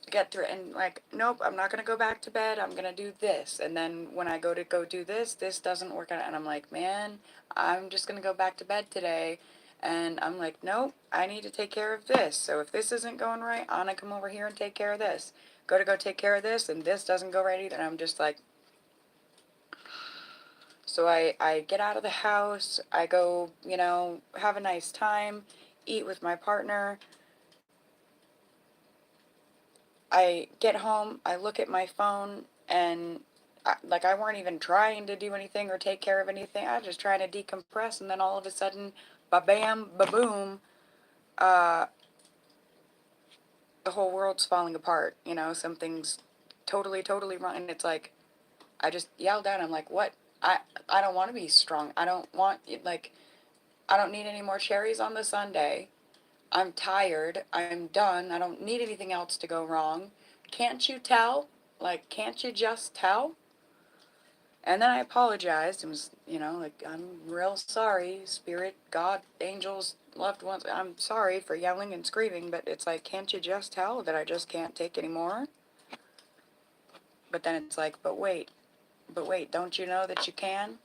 S1: get through it, and like, nope, I'm not going to go back to bed, I'm going to do this, and then when I go to go do this doesn't work out, and I'm like, man, I'm just going to go back to bed today, and I'm like, nope, I need to take care of this, so if this isn't going right, I'm going to come over here and take care of this, go take care of this, and this doesn't go right either, and I'm just like, so I get out of the house, I go, have a nice time, eat with my partner. I get home, I look at my phone, and I weren't even trying to do anything or take care of anything. I was just trying to decompress, and then all of a sudden, ba-bam, ba-boom, uh, the whole world's falling apart. Something's totally wrong, and it's like, I just yelled out, I'm like, what? I don't want to be strong. I don't want, I don't need any more cherries on the sundae. I'm tired. I'm done. I don't need anything else to go wrong. Can't you tell? Like, can't you just tell? And then I apologized and was, I'm real sorry, spirit, God, angels, loved ones. I'm sorry for yelling and screaming, but it's like, can't you just tell that I just can't take anymore? But then it's like, but wait, don't you know that you can?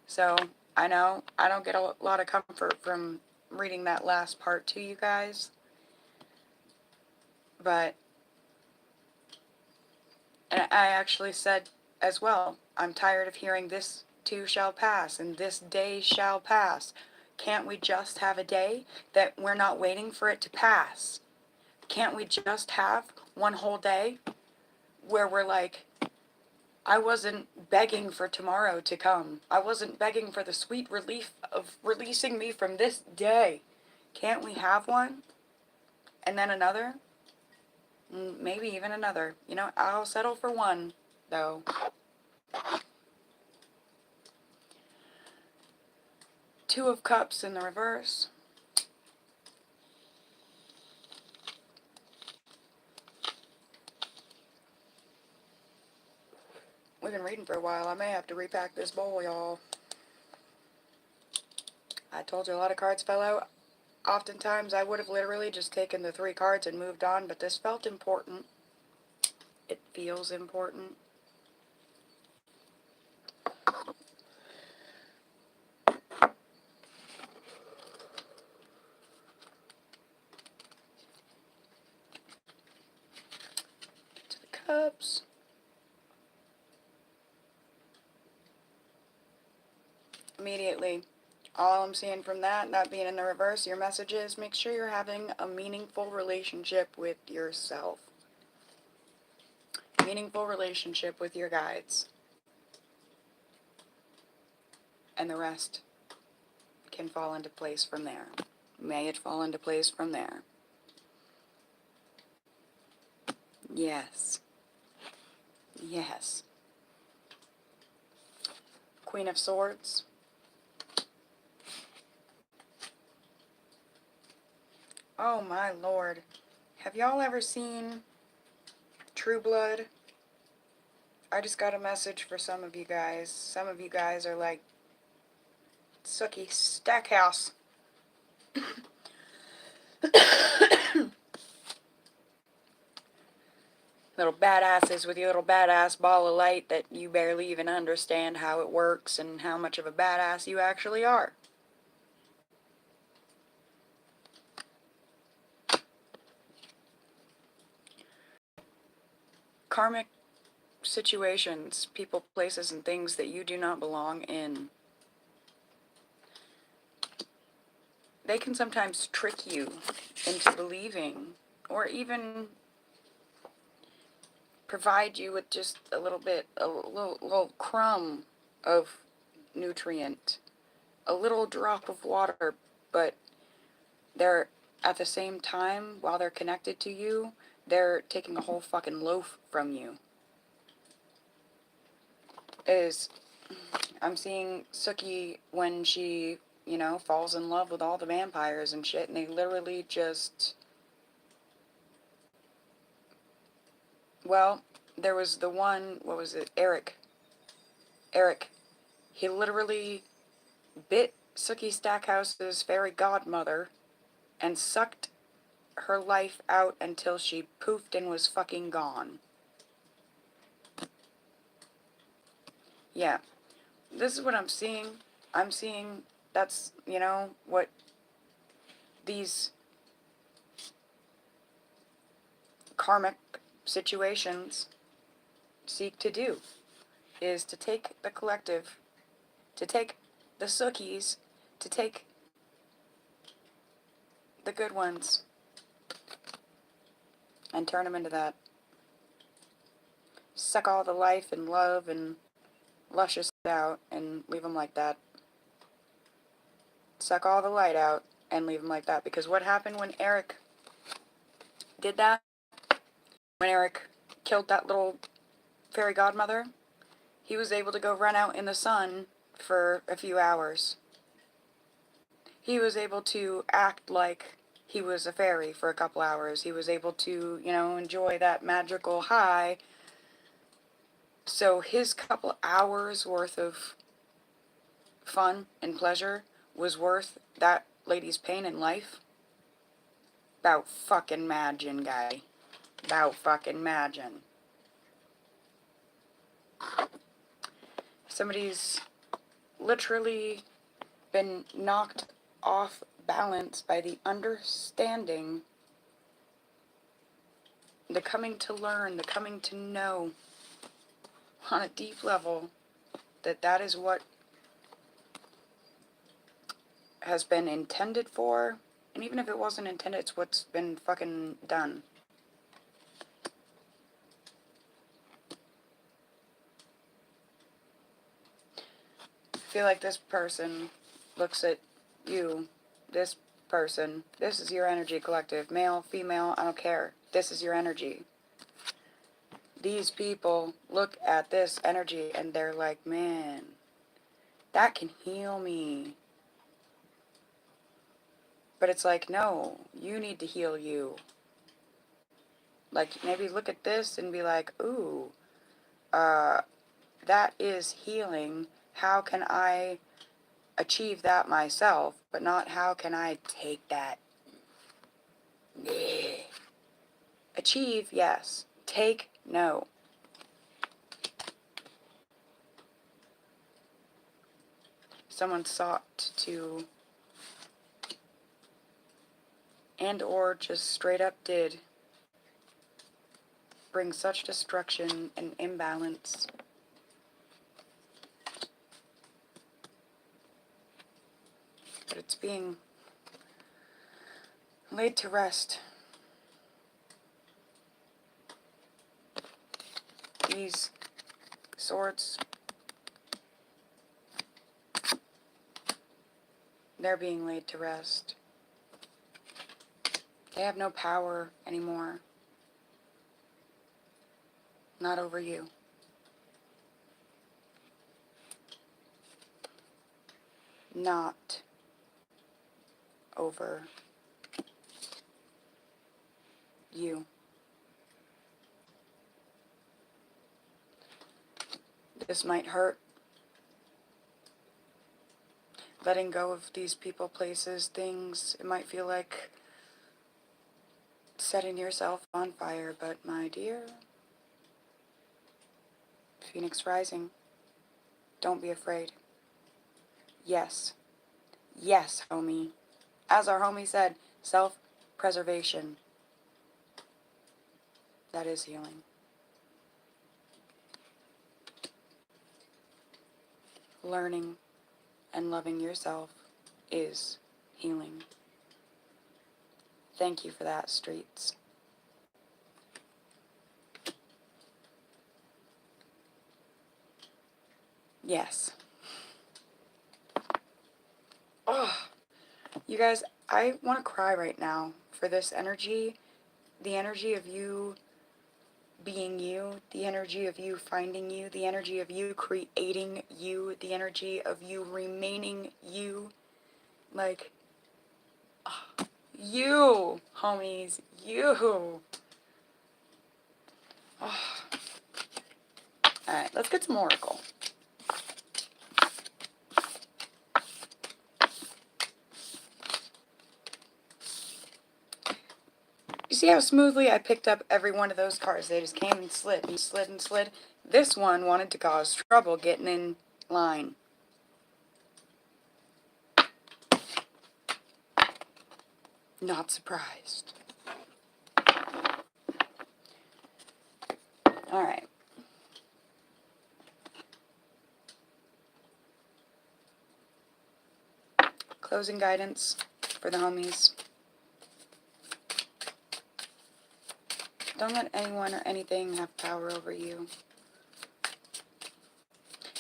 S1: So, I know I don't get a lot of comfort from reading that last part to you guys, but, and I actually said as well, I'm tired of hearing this too shall pass and this day shall pass. Can't we just have a day that we're not waiting for it to pass? Can't we just have one whole day where we're like, I wasn't begging for tomorrow to come. I wasn't begging for the sweet relief of releasing me from this day. Can't we have one? And then another? Maybe even another. I'll settle for one, though. Two of Cups in the reverse. We've been reading for a while. I may have to repack this bowl, y'all. I told you a lot of cards fell out. Oftentimes, I would have literally just taken the 3 cards and moved on, but this felt important. It feels important. Get to the cups. Immediately, all I'm seeing from that being in the reverse, your message is make sure you're having a meaningful relationship with yourself. Meaningful relationship with your guides. And the rest can fall into place from there. May it fall into place from there. Yes. Yes. Queen of Swords. Oh my lord. Have y'all ever seen True Blood? I just got a message for some of you guys. Some of you guys are like, Sucky Stackhouse. Little badasses with your little badass ball of light that you barely even understand how it works and how much of a badass you actually are. Karmic situations, people, places, and things that you do not belong in. They can sometimes trick you into believing, or even provide you with just a little bit, a little crumb of nutrient, a little drop of water, but they're, at the same time, while they're connected to you, they're taking a whole fucking loaf from you. I'm seeing Suki when she, falls in love with all the vampires and shit, and they literally just, well, there was the one, what was it, Eric, he literally bit Suki Stackhouse's fairy godmother and sucked her life out until she poofed and was fucking gone. Yeah, this is what I'm seeing. I'm seeing that's, what these karmic situations seek to do, is to take the collective, to take the Sookies, to take the good ones, and turn them into that. Suck all the life and love and luscious out and leave them like that. Suck all the light out and leave them like that. Because what happened when Eric did that? When Eric killed that little fairy godmother, he was able to go run out in the sun for a few hours. He was able to act like he was a fairy for a couple hours. He was able to, enjoy that magical high. So his couple hours worth of fun and pleasure was worth that lady's pain in life. Bout fucking imagine, guy. Bout fucking imagine. Somebody's literally been knocked off balance by the understanding, the coming to learn, the coming to know on a deep level that that is what has been intended for. And even if it wasn't intended, it's what's been fucking done. I feel like this person looks at you, this person, this is your energy collective, male, female, I don't care. This is your energy. These people look at this energy and they're like, man, that can heal me. But it's like, no, you need to heal you. Like, maybe look at this and be like, ooh, that is healing. How can I achieve that myself, but not how can I take that? Achieve, yes. Take, no. Someone sought to, and or just straight up did, bring such destruction and imbalance. But it's being laid to rest. These swords, they're being laid to rest. They have no power anymore. Not over you. Not over you. This might hurt. Letting go of these people, places, things, it might feel like setting yourself on fire, but my dear, Phoenix Rising, don't be afraid. Yes. Yes, homie. As our homie said, self-preservation. That is healing. Learning and loving yourself is healing. Thank you for that, streets. Yes. Oh, you guys, I want to cry right now for this energy. The energy of you being you, the energy of you finding you, the energy of you creating you, the energy of you remaining you. Like, oh, you, homies, you. Oh. Alright, let's get some Oracle. You see how smoothly I picked up every one of those cards? They just came and slid and slid and slid. This one wanted to cause trouble getting in line. Not surprised. Alright. Closing guidance for the homies. Don't let anyone or anything have power over you.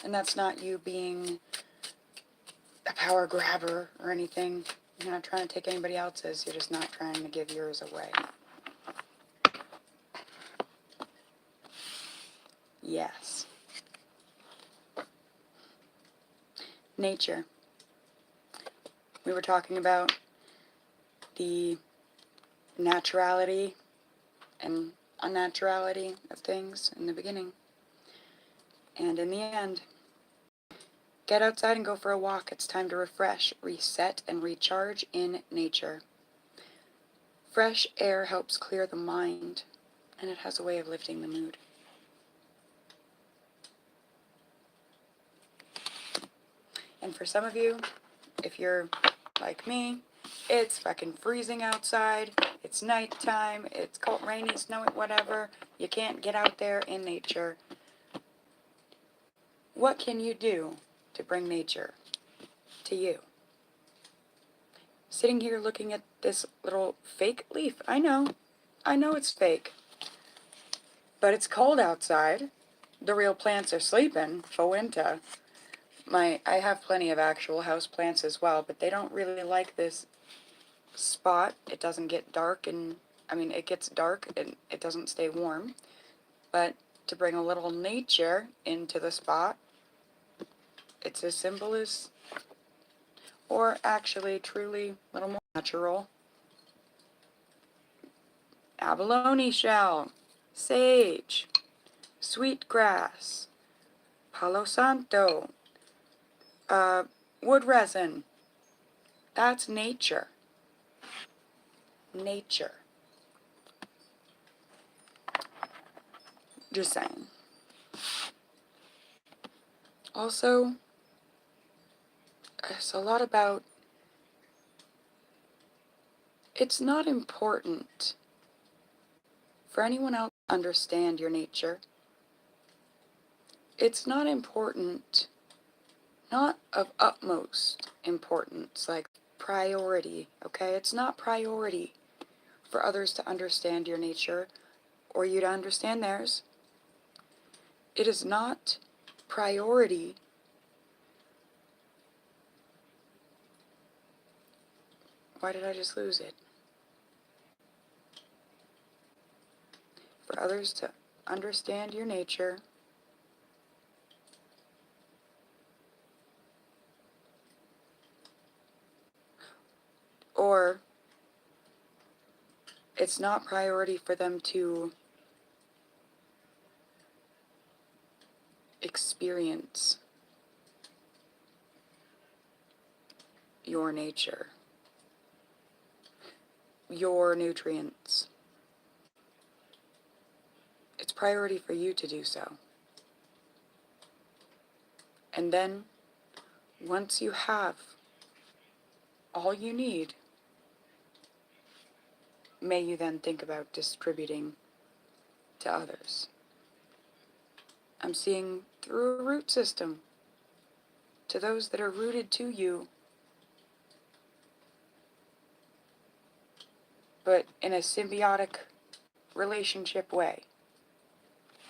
S1: And that's not you being a power grabber or anything. You're not trying to take anybody else's. You're just not trying to give yours away. Yes. Nature. We were talking about the naturality and unnaturality of things in the beginning. And in the end, get outside and go for a walk. It's time to refresh, reset, and recharge in nature. Fresh air helps clear the mind, and it has a way of lifting the mood. And for some of you, if you're like me, it's fucking freezing outside, it's nighttime, it's cold, rainy, snowy, whatever. You can't get out there in nature. What can you do to bring nature to you? Sitting here looking at this little fake leaf. I know it's fake. But it's cold outside. The real plants are sleeping for winter. I have plenty of actual house plants as well, but they don't really like this spot. It doesn't get dark, and it gets dark and it doesn't stay warm. But to bring a little nature into the spot, it's as simple as, or actually truly a little more natural. Abalone shell, sage, sweet grass, Palo Santo, wood resin. That's nature. Nature. Just saying. Also, it's a lot about, it's not important for anyone else to understand your nature. It's not important, not of utmost importance, like priority, okay? It's not priority for others to understand your nature or you to understand theirs. It is not priority why did I just lose it? For others to understand your nature or it's not priority for them to experience your nature, your nutrients. It's priority for you to do so. And then, once you have all you need, may you then think about distributing to others. I'm seeing through a root system to those that are rooted to you, but in a symbiotic relationship way,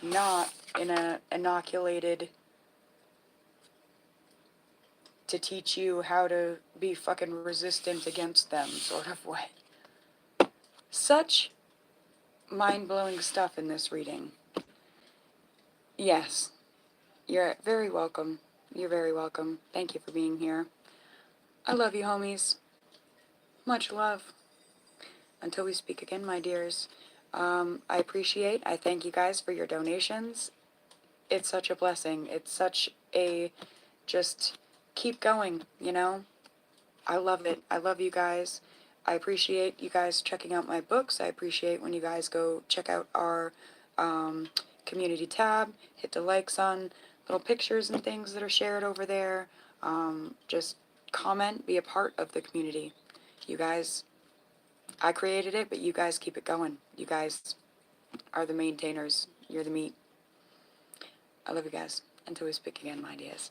S1: not in an inoculated to teach you how to be fucking resistant against them sort of way. Such mind-blowing stuff in this reading. Yes, you're very welcome. You're very welcome. Thank you for being here. I love you, homies. Much love. Until we speak again, my dears. I thank you guys for your donations. It's such a blessing. It's such a, just keep going, you know? I love it. I love you guys. I appreciate you guys checking out my books. I appreciate when you guys go check out our community tab, hit the likes on little pictures and things that are shared over there. Just comment, be a part of the community. You guys, I created it, but you guys keep it going. You guys are the maintainers. You're the meat. I love you guys. Until we speak again, my dears.